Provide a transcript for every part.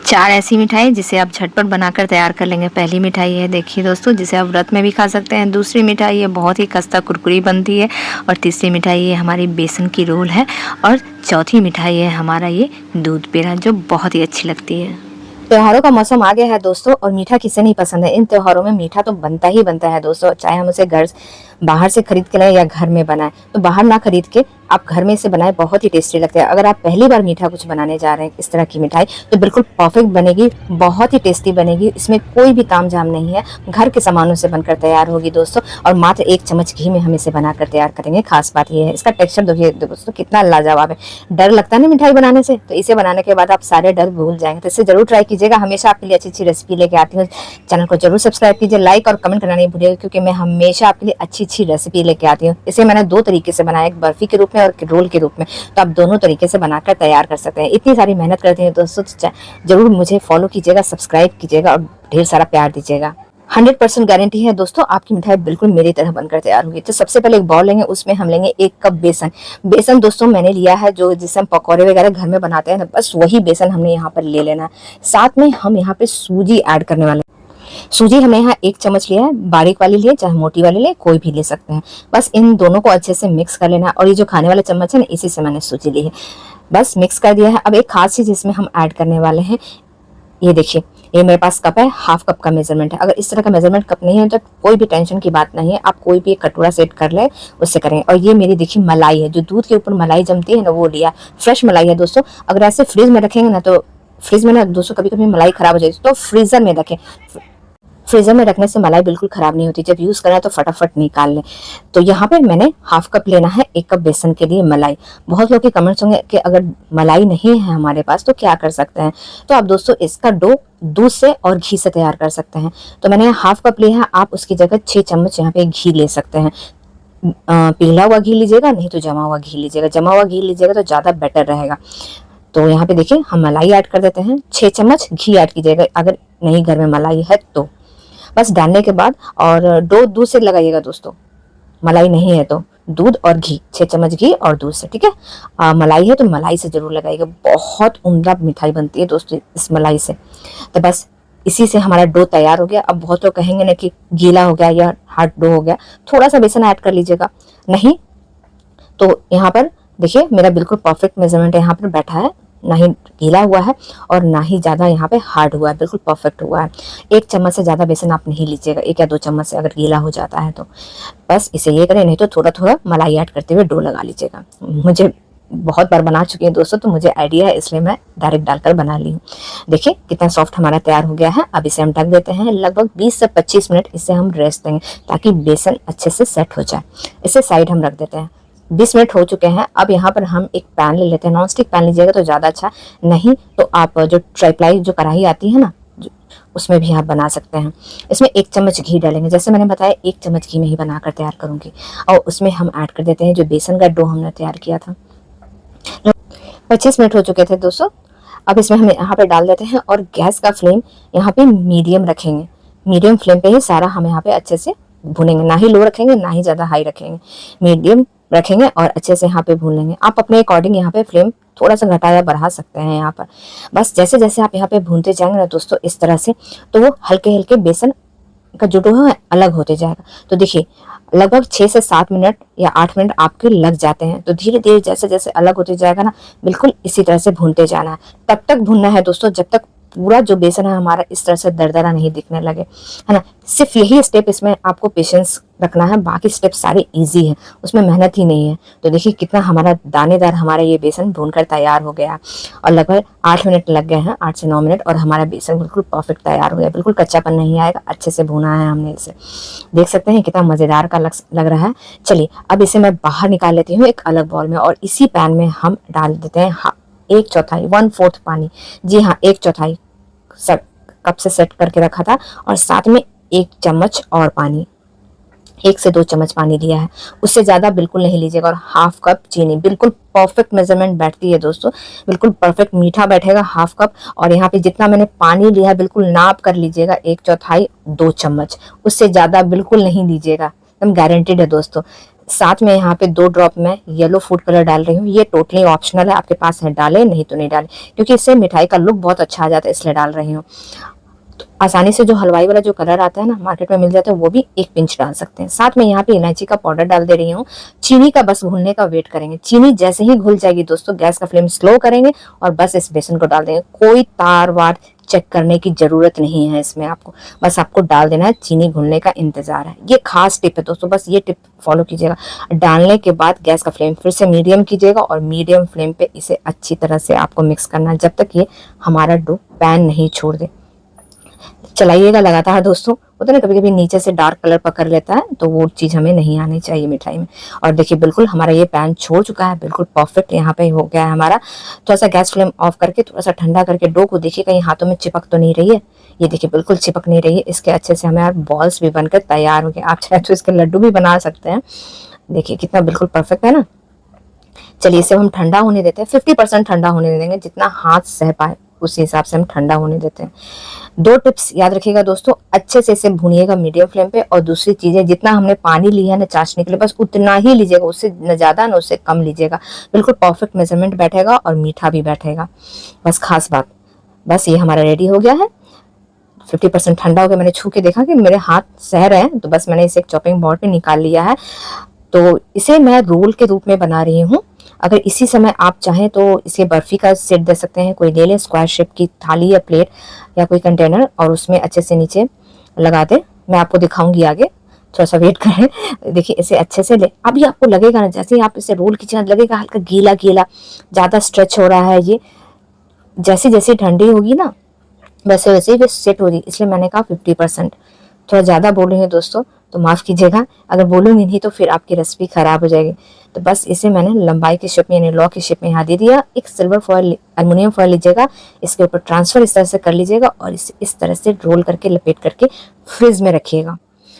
चार ऐसी मिठाई जिसे आप झटपट बनाकर तैयार कर लेंगे। पहली मिठाई है देखिए दोस्तों, जिसे आप व्रत में भी खा सकते हैं। दूसरी मिठाई है बहुत ही खस्ता कुरकुरी बनती है। और तीसरी मिठाई ये हमारी बेसन की रोल है। और चौथी मिठाई है हमारा ये दूध पेड़ा, जो बहुत ही अच्छी लगती है। त्योहारों का मौसम आ गया है दोस्तों, और मीठा किसे नहीं पसंद है। इन त्योहारों में मीठा तो बनता ही बनता है दोस्तों, चाहे हम उसे घर बाहर से खरीद के लाए या घर में बनाए। तो बाहर ना खरीद के आप घर में इसे बनाए, बहुत ही टेस्टी लगता है। अगर आप पहली बार मीठा कुछ बनाने जा रहे हैं इस तरह की मिठाई, तो बिल्कुल परफेक्ट बनेगी, बहुत ही टेस्टी बनेगी। इसमें कोई भी तामझाम नहीं है, घर के सामानों से बनकर तैयार होगी दोस्तों। और मात्र 1 चम्मच घी में हम इसे बनाकर तैयार करेंगे। खास बात यह है इसका टेक्सचर देखिए दोस्तों कितना लाजवाब है। डर लगता है ना मिठाई बनाने से, तो इसे बनाने के बाद आप सारे डर भूल जाएंगे। तो इसे जरूर ट्राई कीजिएगा। हमेशा आपके लिए अच्छी अच्छी रेसिपी लेके आती हूँ। चैनल को जरूर सब्सक्राइब कीजिए, लाइक और कमेंट करना नहीं भूलिएगा, क्योंकि मैं हमेशा आपके लिए अच्छी अच्छी रेसिपी लेके आती हूँ। इसे मैंने 2 तरीके से बनाया, एक बर्फी के रूप में और रोल के रूप में। तो आप दोनों तरीके से बनाकर तैयार कर सकते हैं। इतनी सारी मेहनत करते हैं दोस्तों, जरूर मुझे फॉलो कीजिएगा, सब्सक्राइब कीजिएगा और ढेर सारा प्यार दीजिएगा। 100% गारंटी है दोस्तों, आपकी मिठाई बिल्कुल मेरी तरह बनकर तैयार होगी। तो सबसे पहले एक बाउल लेंगे, उसमें हम लेंगे 1 कप बेसन। बेसन दोस्तों मैंने लिया है जो जिसे हम पकौड़े वगैरह घर में बनाते हैं ना, बस वही बेसन हमने यहाँ पर ले लेना है। साथ में हम यहाँ पे सूजी ऐड करने वाले हैं। सूजी हमने यहाँ 1 चम्मच लिया है, बारीक वाली लिए चाहे मोटी वाली ले, कोई भी ले सकते हैं। बस इन दोनों को अच्छे से मिक्स कर लेना है। और ये जो खाने वाला चम्मच है ना, इसी से मैंने सूजी ली है। बस मिक्स कर दिया है। अब एक खास चीज इसमें हम ऐड करने वाले हैं, ये देखिए, ये मेरे पास कप है, हाफ कप का मेजरमेंट है। अगर इस तरह का मेजरमेंट कप नहीं है तो कोई भी टेंशन की बात नहीं है, आप कोई भी एक कटोरा सेट कर ले, उससे करें। और ये मेरी देखिए मलाई है, जो दूध के ऊपर मलाई जमती है ना, वो लिया। फ्रेश मलाई है दोस्तों। अगर ऐसे फ्रिज में रखेंगे ना, तो फ्रिज में ना दोस्तों कभी कभी मलाई खराब हो जाती है, तो फ्रीजर में रखें। फ्रीजर में रखने से मलाई बिल्कुल खराब नहीं होती। जब यूज करें तो फटाफट निकाल लें। तो यहाँ पे मैंने हाफ कप लेना है 1 कप बेसन के लिए मलाई। बहुत लोग के कमेंट्स होंगे कि अगर मलाई नहीं है हमारे पास तो क्या कर सकते हैं। तो आप दोस्तों इसका डो दूध से और घी से तैयार कर सकते हैं। तो मैंने हाफ कप लिया है, आप उसकी जगह 6 चम्मच यहाँ पे घी ले सकते हैं। पिघला हुआ घी लीजिएगा, नहीं तो जमा हुआ घी लीजिएगा। जमा हुआ घी लीजिएगा तो ज्यादा बेटर रहेगा। तो यहाँ पे देखिए हम मलाई ऐड कर देते हैं। 6 चम्मच घी ऐड कीजिएगा अगर नहीं घर में मलाई है तो। बस डालने के बाद और डो दूध से लगाइएगा दोस्तों, मलाई नहीं है तो दूध और घी, 6 चम्मच घी और दूध से, ठीक है। मलाई है तो मलाई से जरूर लगाइएगा, बहुत उम्दा मिठाई बनती है दोस्तों इस मलाई से। तो बस इसी से हमारा डो तैयार हो गया। अब बहुत लोग कहेंगे ना कि गीला हो गया या हार्ड डो हो गया, थोड़ा सा बेसन ऐड कर लीजिएगा। नहीं तो यहाँ पर देखिए मेरा बिल्कुल परफेक्ट मेजरमेंट यहाँ पर बैठा है, ना ही गीला हुआ है और ना ही ज्यादा यहाँ पे हार्ड हुआ है, बिल्कुल परफेक्ट हुआ है। 1 चम्मच से ज्यादा बेसन आप नहीं लीजिएगा, 1 या 2 चम्मच से अगर गीला हो जाता है तो। बस इसे ये करें, नहीं तो थोड़ा थोड़ा मलाई ऐड करते हुए डो लगा लीजिएगा। मुझे बहुत बार बना चुकी है दोस्तों, तो मुझे आइडिया है, इसलिए मैं डायरेक्ट डालकर बना ली हूँ। देखिए कितना सॉफ्ट हमारा तैयार हो गया है। अब इसे हम ढक देते हैं, लगभग 20 से 25 मिनट इसे हम रेस्ट देंगे, ताकि बेसन अच्छे से सेट हो जाए। इसे साइड हम रख देते हैं। 20 मिनट हो चुके हैं। अब यहाँ पर हम एक पैन ले लेते हैं। नॉन स्टिक पैन लीजिएगा तो ज़्यादा अच्छा, नहीं तो आप जो ट्राइप्लाई जो कढ़ाई आती है ना, उसमें भी आप बना सकते हैं। इसमें 1 चम्मच घी डालेंगे, जैसे मैंने बताया 1 चम्मच घी में ही बनाकर तैयार करूँगी। और उसमें हम ऐड कर देते हैं जो बेसन का डो हमने तैयार किया था। 25 मिनट हो चुके थे दोस्तों। अब इसमें हम यहाँ पे डाल देते हैं और गैस का फ्लेम यहाँ पे मीडियम रखेंगे। मीडियम फ्लेम पे ही सारा हम यहाँ पे अच्छे से भूनेंगे, ना ही लो रखेंगे ना ही ज़्यादा हाई रखेंगे, मीडियम रखेंगे और अच्छे से यहाँ पे भून लेंगे। आप अपने अकॉर्डिंग यहाँ पे फ्लेम थोड़ा सा घटा या बढ़ा सकते हैं यहाँ पर। बस जैसे जैसे आप यहाँ पे भूनते जाएंगे ना दोस्तों इस तरह से, तो वो हल्के हल्के बेसन का जो डो है अलग होते जाएगा। तो देखिए लगभग 6 से 7 मिनट या 8 मिनट आपके लग जाते हैं। तो धीरे धीरे जैसे जैसे अलग होते जाएगा ना, बिल्कुल इसी तरह से भूनते जाना है। तब तक भूनना है दोस्तों जब तक पूरा जो बेसन है हमारा इस तरह से दरदरा नहीं दिखने लगे, है ना। सिर्फ यही स्टेप इसमें आपको पेशेंस रखना है, बाकी स्टेप सारे इजी है, उसमें मेहनत ही नहीं है। तो देखिए कितना हमारा दानेदार हमारा ये बेसन भूनकर तैयार हो गया। और लगभग 8 मिनट लग गए हैं, 8 से 9 मिनट, और हमारा बेसन बिल्कुल परफेक्ट तैयार हो गया। बिल्कुल कच्चापन नहीं आएगा, अच्छे से भुना है हमने इसे। देख सकते हैं कितना मजेदार का लग रहा है। चलिए अब इसे मैं बाहर निकाल लेती हूँ एक अलग बाउल में, और इसी पैन में हम डाल देते हैं 1/4 1/4 पानी। जी हाँ, 1/4 सब कप से सेट करके रखा था, और साथ में 1 चम्मच और पानी, 1 से 2 चम्मच पानी लिया है, उससे ज़्यादा बिल्कुल नहीं लीजिएगा। और हाफ कप चीनी, बिल्कुल परफेक्ट मेजरमेंट बैठती है दोस्तों, बिल्कुल परफेक्ट मीठा बैठेगा हाफ कप। और यहाँ पे जितना मैंने पानी लिया है बिल्कुल नाप कर लीजिएगा, 1/4 2 चम्मच, उससे ज़्यादा बिल्कुल नहीं लीजिएगा, एकदम गारंटेड है दोस्तों। साथ में यहाँ पे 2 ड्रॉप मैं येलो फूड कलर डाल रही हूँ। ये टोटली ऑप्शनल है, आपके पास है डालें, नहीं तो नहीं डालें, क्योंकि इससे मिठाई का लुक बहुत अच्छा आ जाता है, इसलिए डाल रही हूँ। तो आसानी से जो हलवाई वाला जो कलर आता है ना, मार्केट में मिल जाता है, वो भी 1 पिंच डाल सकते हैं। साथ में यहाँ पे इलायची का पाउडर डाल दे रही हूँ। चीनी का बस घुलने का वेट करेंगे। चीनी जैसे ही घुल जाएगी दोस्तों, गैस का फ्लेम स्लो करेंगे और बस इस बेसन को डाल देंगे। कोई तार वार चेक करने की जरूरत नहीं है इसमें, आपको बस आपको डाल देना है, चीनी घुलने का इंतजार है। ये खास टिप है दोस्तों, बस ये टिप फॉलो कीजिएगा। डालने के बाद गैस का फ्लेम फिर से मीडियम कीजिएगा और मीडियम फ्लेम पे इसे अच्छी तरह से आपको मिक्स करना है, जब तक ये हमारा डो पैन नहीं छोड़ दे। चलाइएगा लगातार दोस्तों। होता है ना, कभी कभी नीचे से डार्क कलर पकड़ लेता है, तो वो चीज़ हमें नहीं आनी चाहिए मिठाई में। और देखिए बिल्कुल हमारा ये पैन छोड़ चुका है, बिल्कुल परफेक्ट यहाँ पे हो गया है हमारा। थोड़ा सा गैस फ्लेम ऑफ करके थोड़ा सा ठंडा करके डो को देखिए कहीं हाथों में चिपक तो नहीं रही है। ये देखिए बिल्कुल चिपक नहीं रही है। इसके अच्छे से हमारे बॉल्स भी बनकर तैयार हो गए। आप चाहे तो इसके लड्डू भी बना सकते हैं। देखिए कितना बिल्कुल परफेक्ट है ना। चलिए इसे हम ठंडा होने देते हैं। 50% ठंडा होने देंगे, जितना हाथ सह पाए उसी हिसाब से हम ठंडा होने देते हैं। 2 टिप्स याद रखिएगा दोस्तों, अच्छे से इसे भूनिएगा मीडियम फ्लेम पे। और दूसरी चीज है, जितना हमने पानी लिया है ना चाशनी के लिए, बस उतना ही लीजिएगा, उससे न ज्यादा न उससे कम लीजिएगा। बिल्कुल परफेक्ट मेजरमेंट बैठेगा और मीठा भी बैठेगा। बस खास बात, बस ये हमारा रेडी हो गया है। 50% ठंडा हो गया। मैंने छू के देखा कि मेरे हाथ सह रहे हैं, तो बस मैंने इसे एक चॉपिंग बोर्ड पे निकाल लिया है। तो इसे मैं रोल के रूप में बना रही हूँ। अगर इसी समय आप चाहें तो इसे बर्फी का सेट दे सकते हैं। कोई ले लें स्क्वायर शेप की थाली या प्लेट या कोई कंटेनर, और उसमें अच्छे से नीचे लगा दे। मैं आपको दिखाऊंगी आगे, थोड़ा सा वेट करें। देखिए इसे अच्छे से ले। अभी आपको लगेगा ना, जैसे ही आप इसे रोल कीजिए लगेगा हल्का गीला गीला, ज़्यादा स्ट्रेच हो रहा है ये। जैसे जैसे ठंडी होगी ना, वैसे वैसे ही सेट होगी। इसलिए मैंने कहा 50%। थोड़ा ज़्यादा बोल रही हूँ दोस्तों, तो माफ़ कीजिएगा। अगर बोलूँगी नहीं तो फिर आपकी रेसिपी ख़राब हो जाएगी। तो बस इसे मैंने लंबाई की शेप में यानी लॉ की शेप में यहाँ दे दिया। एक सिल्वर फॉयल, एल्युमिनियम फॉयल लीजिएगा, इसके ऊपर ट्रांसफ़र इस तरह से कर लीजिएगा और इसे इस तरह से रोल करके लपेट करके फ्रिज में रखिएगा।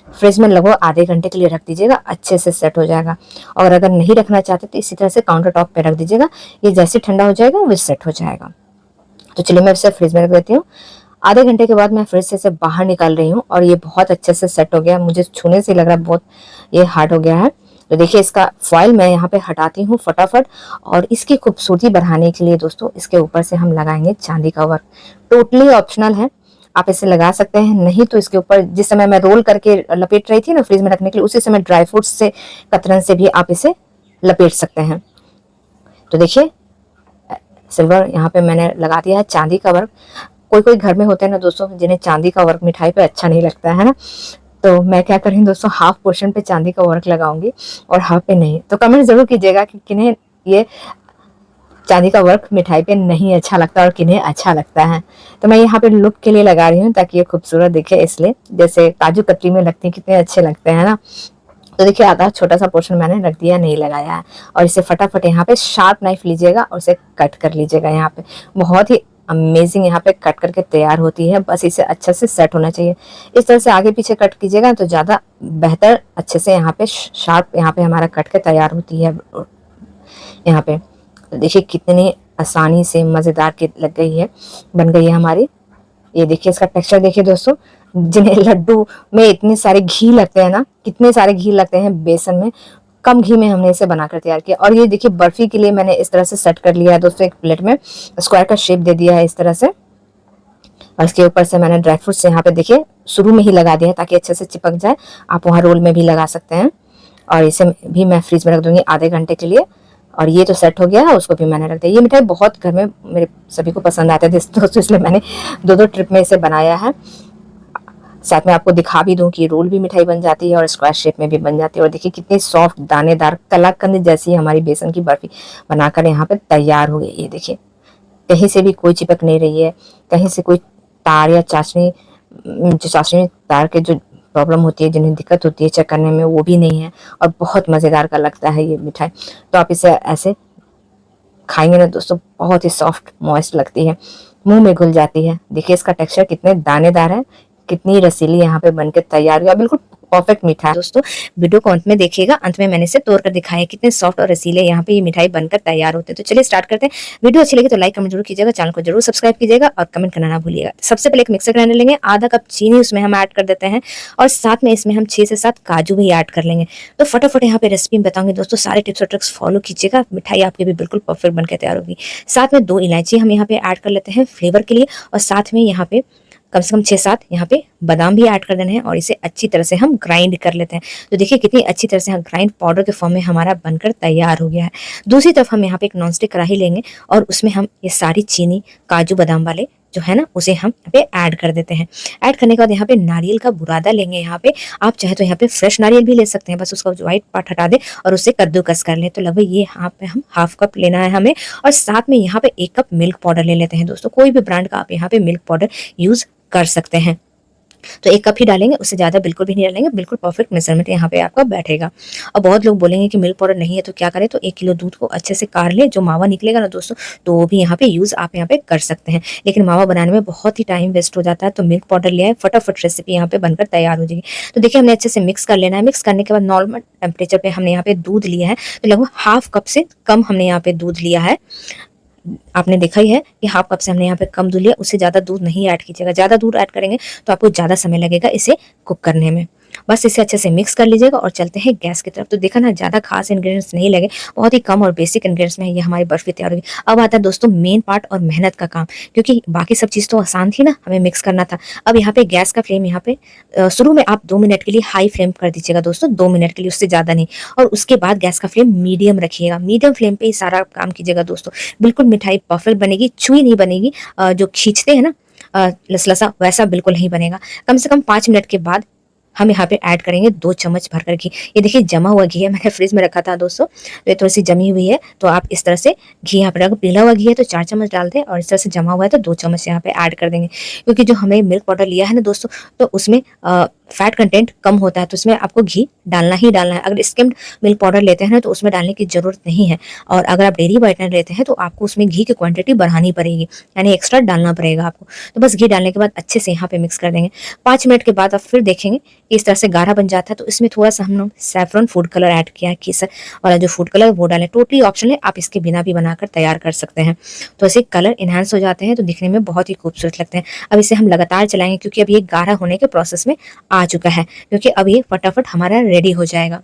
फ्रिज में लगभग आधे घंटे के लिए रख दीजिएगा, अच्छे से सेट हो जाएगा। और अगर नहीं रखना चाहते तो इसी तरह से काउंटर टॉप पर रख दीजिएगा। ये जैसे ठंडा हो जाएगा वैसे सेट हो जाएगा। तो चलिए मैं इसे फ्रिज में रख देती हूँ। आधे घंटे के बाद मैं फ्रिज से इसे बाहर निकाल रही हूँ और ये बहुत अच्छे से सेट हो गया। मुझे छूने से लग रहा है बहुत ये हार्ड हो गया है। तो देखिए इसका फॉइल मैं यहाँ पे हटाती हूँ फटाफट। और इसकी खूबसूरती बढ़ाने के लिए दोस्तों इसके ऊपर से हम लगाएंगे चांदी का वर्क। टोटली ऑप्शनल है, आप इसे लगा सकते हैं। नहीं तो इसके ऊपर जिस समय मैं रोल करके लपेट रही थी ना फ्रिज में रखने के लिए, उसी समय ड्राई फ्रूट्स से कतरन से भी आप इसे लपेट सकते हैं। तो देखिए सिल्वर यहाँ पे मैंने लगा दिया है, चांदी का वर्क। कोई कोई घर में होते हैं ना दोस्तों जिन्हें चांदी का वर्क मिठाई पे अच्छा नहीं लगता है ना, तो मैं क्या करूँ दोस्तों, हाफ पोर्शन पे चांदी का वर्क लगाऊंगी और हाफ पे नहीं। तो कमेंट जरूर कीजिएगा कि किन्हें ये चांदी का वर्क मिठाई पे नहीं अच्छा लगता और किन्हें अच्छा लगता है। तो मैं यहाँ पे लुक के लिए लगा रही हूँ ताकि ये खूबसूरत दिखे, इसलिए जैसे काजू कतली में लगती है कितने अच्छे लगते हैं ना। तो देखिए आधा छोटा सा पोर्शन मैंने रख दिया, नहीं लगाया है। और इसे फटाफट यहाँ पे शार्प नाइफ लीजिएगा और इसे कट कर लीजिएगा। यहाँ पे बहुत ही अमेजिंग यहाँ पे कट करके तैयार होती है। बस इसे अच्छे से सेट होना चाहिए। इस तरह से आगे पीछे कट कीजिएगा तो ज़्यादा बेहतर अच्छे से यहाँ पे शार्प यहाँ पे हमारा कट के तैयार होती है। यहाँ पे देखिए कितनी आसानी से मज़ेदार की लग गई है, बन गई है हमारी। ये देखिए इसका टेक्सचर देखिए दोस्तों। जिन्हें लड्डू में इतने सारे घी लगते हैं ना, कितने सारे घी लगते हैं बेसन में, कम घी में हमने इसे बनाकर तैयार किया। और ये देखिए बर्फी के लिए मैंने इस तरह से सेट कर लिया है दोस्तों। एक प्लेट में स्क्वायर का शेप दे दिया है इस तरह से, और इसके ऊपर से मैंने ड्राई फ्रूट्स यहाँ पे देखिए शुरू में ही लगा दिया है ताकि अच्छे से चिपक जाए। आप वहाँ रोल में भी लगा सकते हैं। और इसे भी मैं फ्रिज में रख दूंगी आधे घंटे के लिए। और ये तो सेट हो गया है, उसको भी मैंने रख दिया। ये मिठाई बहुत घर में मेरे सभी को पसंद आते थे दोस्तों, इसलिए मैंने 2-2 ट्रिप में इसे बनाया है। साथ में आपको दिखा भी दूं कि रोल भी मिठाई बन जाती है और स्क्वायर शेप में भी बन जाती है। और देखिए कितनी सॉफ्ट दानेदार कलाकंद जैसी हमारी बेसन की बर्फी बनाकर यहाँ पे तैयार हो गई। ये देखिए कहीं से भी कोई चिपक नहीं रही है, कहीं से कोई तार या चाशनी तार के जो प्रॉब्लम होती है, जिन्हें दिक्कत होती है चेक करने में, वो भी नहीं है। और बहुत मज़ेदार का लगता है ये मिठाई। तो आप इसे ऐसे खाएंगे ना दोस्तों, बहुत ही सॉफ्ट मॉइस्ट लगती है, मुंह में घुल जाती है। देखिए इसका टेक्सचर कितने दानेदार है, कितनी रसीली यहाँ पे बनकर तैयार हुआ, बिल्कुल परफेक्ट मीठा है। दोस्तों वीडियो को अंत में देखिएगा, अंत में मैंने इसे तोड़ कर दिखाया कितने सॉफ्ट और रसीले यहाँ पे ये मिठाई बनकर तैयार होते हैं। तो चलिए स्टार्ट करते हैं। वीडियो अच्छी लगी तो लाइक कमेंट जरूर कीजिएगा, चैनल को जरूर सब्सक्राइब कीजिएगा और कमेंट करना ना भूलिएगा। सबसे पहले एक मिक्सर ग्राइंडर लेंगे, आधा कप चीनी उसमें हम ऐड कर देते हैं और साथ में इसमें हम 6 से 7 काजू भी ऐड कर लेंगे। तो फटाफट यहाँ पे रेसिपी बताऊंगी दोस्तों, सारे टिप्स और ट्रिक्स फॉलो कीजिएगा, मिठाई आपकी भी बिल्कुल परफेक्ट बनकर तैयार होगी। साथ में 2 इलायची हम यहाँ पे ऐड कर लेते हैं फ्लेवर के लिए और साथ में यहाँ पे कम से कम 6-7 यहाँ पे बादाम भी ऐड कर देने हैं और इसे अच्छी तरह से हम ग्राइंड कर लेते हैं। तो देखिए कितनी अच्छी तरह से हम ग्राइंड पाउडर के फॉर्म में हमारा बनकर तैयार हो गया है। दूसरी तरफ हम यहाँ पे एक नॉनस्टिक कढ़ाई लेंगे और उसमें हम ये सारी चीनी काजू बादाम वाले जो है ना उसे हम यहाँ पे ऐड कर देते हैं। ऐड करने के बाद यहाँ पे नारियल का बुरादा लेंगे। यहाँ पे आप चाहे तो यहाँ पे फ्रेश नारियल भी ले सकते हैं, बस उसका जो व्हाइट पार्ट हटा दे और उसे कद्दूकस कर ले। तो लगभग ये यहाँ पे हम हाफ कप लेना है हमें और साथ में यहाँ पे 1 कप मिल्क पाउडर ले लेते हैं। दोस्तों कोई भी ब्रांड का आप यहाँ पे मिल्क पाउडर यूज कर सकते हैं। तो 1 कप ही डालेंगे, उससे ज्यादा बिल्कुल भी नहीं डालेंगे, बिल्कुल परफेक्ट मेजरमेंट यहाँ पे आपका बैठेगा। और बहुत लोग बोलेंगे कि मिल्क पाउडर नहीं है तो क्या करें, तो 1 किलो दूध को अच्छे से काढ़ ले, जो मावा निकलेगा ना दोस्तों तो वो भी यहाँ पे यूज आप यहाँ पे कर सकते हैं। लेकिन मावा बनाने में बहुत ही टाइम वेस्ट हो जाता है, तो मिल्क पाउडर ले आए, फटाफट रेसिपी यहाँ पे बनकर तैयार हो जाएगी। तो देखिए हमने अच्छे से मिक्स कर लेना है। मिक्स करने के बाद नॉर्मल टेम्परेचर पे हमने यहाँ पे दूध लिया है, तो लगभग हाफ कप से कम हमने यहाँ पे दूध लिया है। आपने देखा ही है कि हाफ कप से हमने यहाँ पे कम दूध लिया, उससे ज्यादा दूध नहीं ऐड कीजिएगा, ज्यादा दूध ऐड करेंगे तो आपको ज्यादा समय लगेगा इसे कुक करने में। बस इसे अच्छे से मिक्स कर लीजिएगा और चलते हैं गैस की तरफ। तो देखा ना ज्यादा खास इंग्रेडिएंट्स नहीं लगे, बहुत ही कम और बेसिक इंग्रेडिएंट्स में ये हमारी बर्फी तैयार होगी। अब आता है दोस्तों मेन पार्ट और मेहनत का काम, क्योंकि बाकी सब चीज तो आसान थी ना, हमें मिक्स करना था। अब यहाँ पे गैस का फ्लेम यहाँ पे शुरू में आप 2 मिनट के लिए हाई फ्लेम कर दीजिएगा दोस्तों, 2 मिनट के लिए, उससे ज्यादा नहीं। और उसके बाद गैस का फ्लेम मीडियम रखिएगा, मीडियम फ्लेम पे ही सारा काम कीजिएगा दोस्तों। बिल्कुल मिठाई परफेक्ट बनेगी, छुई नहीं बनेगी, जो खींचते हैं ना लसलसा वैसा बिल्कुल नहीं बनेगा। कम से कम 5 मिनट के बाद हम यहाँ पे ऐड करेंगे 2 चम्मच भरकर घी। ये देखिए जमा हुआ घी है, मैंने फ्रिज में रखा था दोस्तों, तो ये थोड़ी सी जमी हुई है। तो आप इस तरह से घी यहाँ पे, अगर पीला हुआ घी है तो 4 चम्मच डालते हैं और इस तरह से जमा हुआ है तो 2 चम्मच यहाँ पे ऐड कर देंगे। क्योंकि जो हमने मिल्क पाउडर लिया है ना दोस्तों, तो उसमें फैट कंटेंट कम होता है, तो उसमें आपको घी डालना ही डालना है। अगर स्किम्ड मिल्क पाउडर लेते हैं ना तो उसमें डालने की जरूरत नहीं है, और अगर आप डेयरी व्हाइटनर लेते हैं तो आपको उसमें घी की क्वांटिटी बढ़ानी पड़ेगी, यानी एक्स्ट्रा डालना पड़ेगा आपको। तो बस घी डालने के बाद अच्छे से यहाँ पे मिक्स कर देंगे। 5 मिनट के बाद आप फिर देखेंगे कि इस तरह से गाढ़ा बन जाता है, तो इसमें थोड़ा सा हम लोग सैफरन फूड कलर ऐड किया है, केसर वाला जो फूड कलर वो डालें, टोटली ऑप्शनल है, आप इसके बिना भी बनाकर तैयार कर सकते हैं। तो ऐसे कलर इनहेंस हो जाते हैं, तो दिखने में बहुत ही खूबसूरत लगते हैं। अब इसे हम लगातार चलाएंगे क्योंकि अब ये गाढ़ा होने के प्रोसेस में आ चुका है, क्योंकि अब ये फटाफट हमारा रेडी हो जाएगा।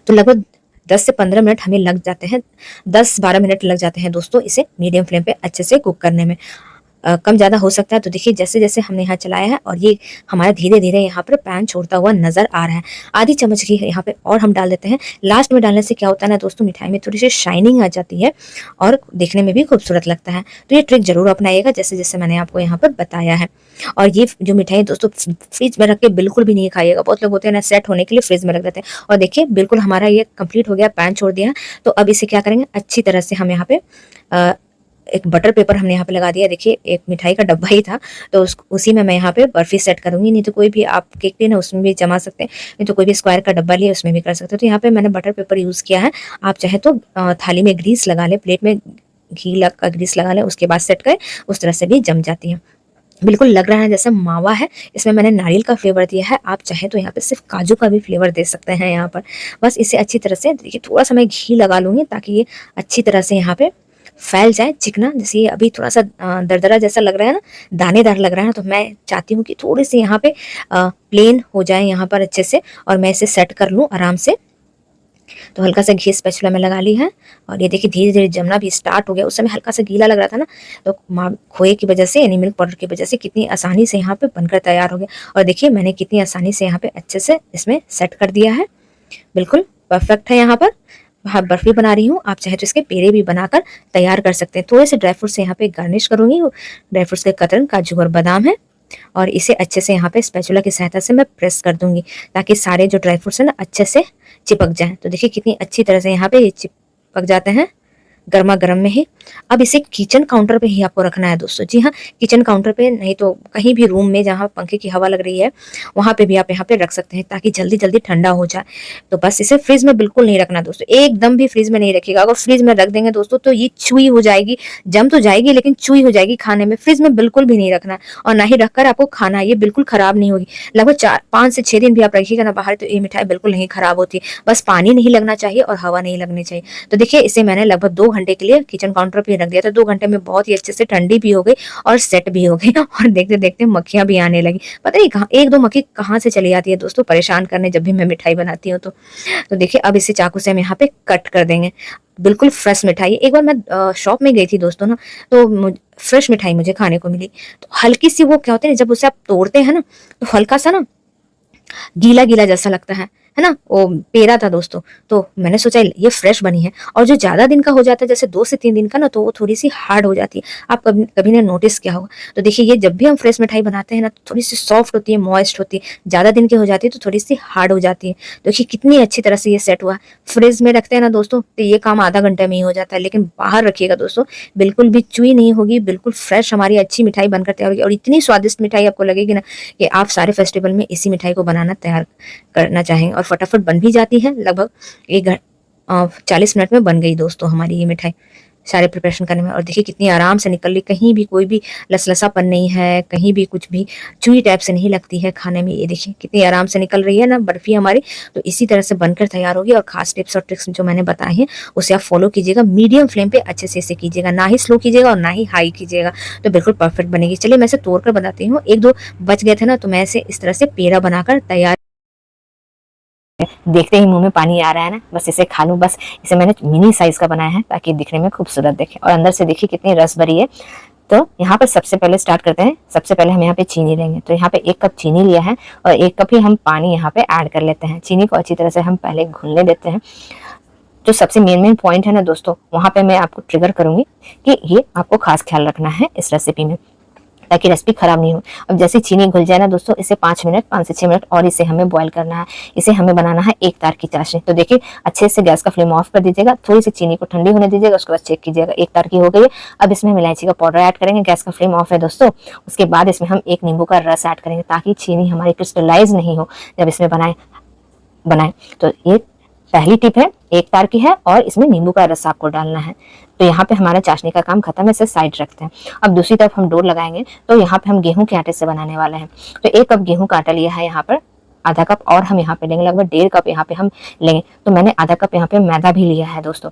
तो लगभग 10 से 15 मिनट हमें लग जाते हैं, 10-12 मिनट लग जाते हैं दोस्तों इसे मीडियम फ्लेम पे अच्छे से कुक करने में। कम ज़्यादा हो सकता है। तो देखिए जैसे जैसे हमने यहाँ चलाया है और ये हमारा धीरे धीरे यहाँ पर पैन छोड़ता हुआ नजर आ रहा है। आधी चम्मच घी यहाँ पे और हम डाल देते हैं। लास्ट में डालने से क्या होता है ना दोस्तों, मिठाई में थोड़ी सी शाइनिंग आ जाती है और देखने में भी खूबसूरत लगता है। तो ये ट्रिक जरूर अपनाइएगा जैसे जैसे मैंने आपको यहाँ पर बताया है। और ये जो मिठाई दोस्तों फ्रिज में रख के बिल्कुल भी नहीं खाइएगा। बहुत लोग होते हैं ना सेट होने के लिए फ्रिज में रख देते हैं, और देखिए बिल्कुल हमारा ये कंप्लीट हो गया, पैन छोड़ दिया। तो अब इसे क्या करेंगे, अच्छी तरह से हम यहाँ पे एक बटर पेपर हमने यहाँ पे लगा दिया। देखिए एक मिठाई का डब्बा ही था, तो उसी में मैं यहाँ पे बर्फी सेट करूंगी। नहीं तो कोई भी आप केक टिन है उसमें भी जमा सकते हैं, नहीं तो कोई भी स्क्वायर का डब्बा लिए उसमें भी कर सकते हैं। तो यहाँ पे मैंने बटर पेपर यूज किया है। आप चाहे तो थाली में ग्रीस लगा ले, प्लेट में घी का ग्रीस लगा ले, उसके बाद सेट करें, उस तरह से भी जम जाती है। बिल्कुल लग रहा है जैसे मावा है। इसमें मैंने नारियल का फ्लेवर दिया है, आप चाहे तो यहाँ पे सिर्फ काजू का भी फ्लेवर दे सकते हैं यहाँ पर। बस इसे अच्छी तरह से देखिए, थोड़ा सा मैं घी लगा लूंगी ताकि ये अच्छी तरह से यहाँ पे फैल जाए चिकना। जैसे ये अभी थोड़ा सा दरदरा जैसा लग रहा है ना, दानेदार लग रहा है ना, तो मैं चाहती हूँ कि थोड़ी सी यहाँ पे प्लेन हो जाए यहाँ पर अच्छे से, और मैं इसे सेट कर लूँ आराम से। तो हल्का सा घी स्पैचुला में लगा ली है, और ये देखिए धीरे धीरे जमना भी स्टार्ट हो गया। उस समय हल्का सा गीला लग रहा था ना, तो खोए की वजह से यानी मिल्क पाउडर की वजह से कितनी आसानी से यहाँ पे बनकर तैयार हो गया। और देखिए मैंने कितनी आसानी से यहाँ पे अच्छे से इसमें सेट कर दिया है। बिल्कुल परफेक्ट है। यहाँ पर हाँ बर्फी बना रही हूँ, आप चाहे तो इसके पेड़े भी बनाकर तैयार कर सकते हैं। थोड़े से ड्राई फ्रूट से यहाँ पे गार्निश करूंगी। ड्राई फ्रूट्स के कतरन काजू और बादाम है, और इसे अच्छे से यहाँ पे स्पैचुला की सहायता से मैं प्रेस कर दूंगी ताकि सारे जो ड्राई फ्रूट्स है ना अच्छे से चिपक जाएं। तो देखिए कितनी अच्छी तरह से यहाँ पे ये चिपक जाते हैं। गर्मा गर्म में ही। अब इसे किचन काउंटर पे ही आपको रखना है दोस्तों। जी हाँ, किचन काउंटर पे, नहीं तो कहीं भी रूम में जहाँ पंखे की हवा लग रही है वहां पे भी आप यहाँ पे रख सकते हैं, ताकि जल्दी जल्दी ठंडा हो जाए। तो बस इसे फ्रिज में बिल्कुल नहीं रखना दोस्तों, एकदम भी फ्रिज में नहीं रखिएगा। अगर फ्रिज में रख देंगे दोस्तों तो ये चुई हो जाएगी, जम तो जाएगी लेकिन चुई हो जाएगी खाने में। फ्रिज में बिल्कुल भी नहीं रखना, और ना ही रखकर आपको खाना, ये बिल्कुल खराब नहीं होगी। लगभग 4-5 से 6 दिन भी आप रखिएगा ना बाहर, तो ये मिठाई बिल्कुल नहीं खराब होती। बस पानी नहीं लगना चाहिए और हवा नहीं लगनी चाहिए। तो देखिए, इसे मैंने लगभग 2 घंटे के लिए किचन काउंटर पे रख दिया था। 2 घंटे में बहुत ही अच्छे से ठंडी भी हो गई और सेट भी हो गई और देखते देखते मक्खियां भी आने लगी। पता नहीं कहाँ एक दो मक्खी कहाँ से चली आती है दोस्तों, परेशान करने जब भी मैं मिठाई बनाती हूँ तो देखिए, अब इसे चाकू से हम यहाँ पे कट कर देंगे। बिल्कुल फ्रेश मिठाई। एक बार मैं शॉप में गई थी दोस्तों ना, तो फ्रेश मिठाई मुझे खाने को मिली। तो हल्की सी, वो क्या होते हैं जब उसे आप तोड़ते हैं ना, तो हल्का सा ना गीला गीला जैसा लगता है ना, वो पेड़ा था दोस्तों। तो मैंने सोचा ये फ्रेश बनी है, और जो ज्यादा दिन का हो जाता है जैसे 2 से 3 दिन का ना, तो वो थोड़ी सी हार्ड हो जाती है। आप कभी कभी ने नोटिस किया होगा। तो देखिए, ये जब भी हम फ्रेश मिठाई बनाते हैं ना, तो थोड़ी सी सॉफ्ट होती है, मॉइस्ट होती है। ज्यादा दिन की हो जाती है तो थोड़ी सी हार्ड हो जाती है। देखिए कितनी अच्छी तरह से ये सेट हुआ। फ्रिज में रखते हैं ना दोस्तों तो ये काम आधा घंटे में ही हो जाता है, लेकिन बाहर रखिएगा दोस्तों, बिल्कुल भी चुई नहीं होगी, बिल्कुल फ्रेश हमारी अच्छी मिठाई बनकर तैयार होगी। और इतनी स्वादिष्ट मिठाई आपको लगेगी ना कि आप सारे फेस्टिवल में इसी मिठाई को बनाना तैयार करना चाहेंगे। और फटाफट बन भी जाती है, लगभग 40 मिनट में बन गई दोस्तों हमारी ये मिठाई, सारे प्रिपरेशन करने में। और देखिए कितनी आराम से निकल ली, कहीं भी कोई भी लसलसापन नहीं है, कहीं भी कुछ भी चुई टाइप से नहीं लगती है खाने में। ये देखिए कितनी आराम से निकल रही है ना बर्फी हमारी। तो इसी तरह से बनकर तैयार होगी। और खास टिप्स और ट्रिक्स जो मैंने बताए हैं उसे आप फॉलो कीजिएगा। मीडियम फ्लेम पे अच्छे से इसे कीजिएगा, ना ही स्लो कीजिएगा और ना ही हाई कीजिएगा, तो बिल्कुल परफेक्ट बनेगी। चलिए मैं इसे तोड़कर बताती हूँ। 1-2 बच गए थे ना, तो मैं इसे इस तरह से पेड़ा बनाकर तैयार, देखते ही मुंह में पानी आ रहा है ना, बस इसे खा लूं। बस इसे मैंने मिनी साइज का बनाया है ताकि दिखने में खूबसूरत दिखे, और अंदर से देखिए कितनी रस भरी है। तो यहाँ पर सबसे पहले स्टार्ट करते हैं। सबसे पहले हम यहाँ पे चीनी लेंगे, तो यहाँ पे 1 कप चीनी लिया है और 1 कप ही हम पानी यहाँ पे ऐड कर लेते हैं। चीनी को अच्छी तरह से हम पहले घुलने देते हैं। जो सबसे मेन पॉइंट है ना दोस्तों, वहां पे मैं आपको ट्रिगर करूंगी कि ये आपको खास ख्याल रखना है इस रेसिपी में, ताकि रेसिपी खराब नहीं हो। अब जैसे चीनी घुल जाए ना दोस्तों, इसे 5 से 6 मिनट और इसे हमें बॉईल करना है। इसे हमें बनाना है एक तार की चाशनी। तो देखिए अच्छे से गैस का फ्लेम ऑफ कर दीजिएगा, थोड़ी सी चीनी को ठंडी होने दीजिएगा, उसके बाद चेक कीजिएगा एक तार की हो गई है। अब इसमें हम इलायची का पाउडर ऐड करेंगे, गैस का फ्लेम ऑफ है दोस्तों। उसके बाद इसमें हम 1 नींबू का रस ऐड करेंगे, ताकि चीनी हमारी क्रिस्टलाइज नहीं हो जब इसमें बनाए। तो ये पहली टिप है, एक तार की है और इसमें नींबू का रस आपको डालना है। तो यहाँ पे हमारा चाशनी का काम खत्म है, इसे साइड रखते हैं। अब दूसरी तरफ हम डो लगाएंगे, तो यहाँ पे हम गेहूं के आटे से बनाने वाले हैं। तो 1 कप गेहूं का आटा लिया है यहाँ पर, आधा कप और हम यहाँ पे लेंगे, लगभग 1.5 कप यहाँ पे हम लेंगे। तो मैंने आधा कप यहाँ पे मैदा भी लिया है दोस्तों।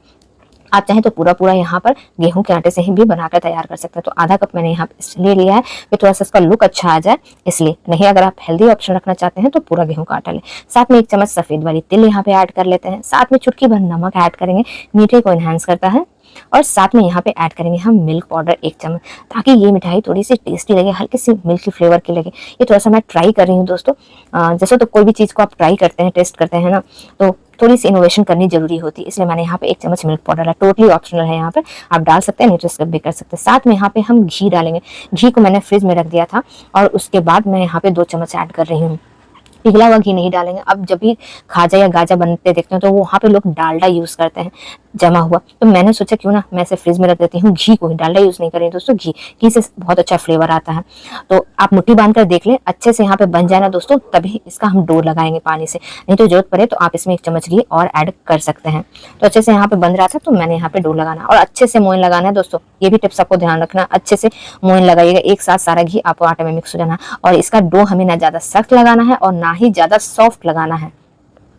आप चाहें तो पूरा यहाँ पर गेहूं के आटे से ही भी बनाकर तैयार कर सकते हैं। तो आधा कप मैंने यहाँ पे इसलिए लिया है कि थोड़ा सा इसका लुक अच्छा आ जाए, इसलिए। नहीं अगर आप हेल्दी ऑप्शन रखना चाहते हैं तो पूरा गेहूं का आटा लें। साथ में 1 चम्मच सफेद वाली तिल यहाँ पे ऐड कर लेते हैं। साथ में चुटकी भर नमक ऐड करेंगे, मीठे को एनहांस करता है। और साथ में यहाँ पे ऐड करेंगे हम मिल्क पाउडर 1 चम्मच, ताकि ये मिठाई थोड़ी सी टेस्टी लगे, हल्की सी मिल्की फ्लेवर की लगे। ये थोड़ा सा मैं ट्राई कर रही हूँ दोस्तों। जैसे तो कोई भी चीज़ को आप ट्राई करते हैं, टेस्ट करते हैं ना, तो थोड़ी सी इनोवेशन करनी जरूरी होती है, इसलिए मैंने यहाँ पे 1 चम्मच मिल्क पाउडर डाला। टोटली ऑप्शनल है, यहाँ पे आप डाल सकते हैं, नहीं स्किप भी कर सकते हैं। साथ में यहाँ पे हम घी डालेंगे। घी को मैंने फ्रिज में रख दिया था और उसके बाद मैं यहाँ पे 2 चम्मच ऐड कर रही हूँ। पिघला हुआ घी नहीं डालेंगे। अब जब भी खाजा या गाजा बनते देखते हैं तो वहाँ पे लोग डालडा यूज करते हैं जमा हुआ, तो मैंने सोचा क्यों ना मैं इसे फ्रिज में रख देती हूँ, घी को। डालडा यूज नहीं करें दोस्तों, घी से बहुत अच्छा फ्लेवर आता है। तो आप मुट्ठी बांध कर देख लें, अच्छे से यहाँ पे बन जाए ना दोस्तों, तभी इसका हम डो लगाएंगे पानी से। नहीं तो जरूरत पड़े तो आप इसमें 1 चम्मच घी और ऐड कर सकते हैं। तो अच्छे से यहाँ पे बन रहा था, तो मैंने यहाँ पे डो लगाना और अच्छे से मोइन लगाना है दोस्तों। ये भी टिप्स आपको ध्यान रखना, अच्छे से मोइन लगाइएगा, एक साथ सारा घी आपको आटे में मिक्स हो जाना। और इसका डो हमें ना ज्यादा सख्त लगाना है और ना ही ज्यादा सॉफ्ट लगाना है।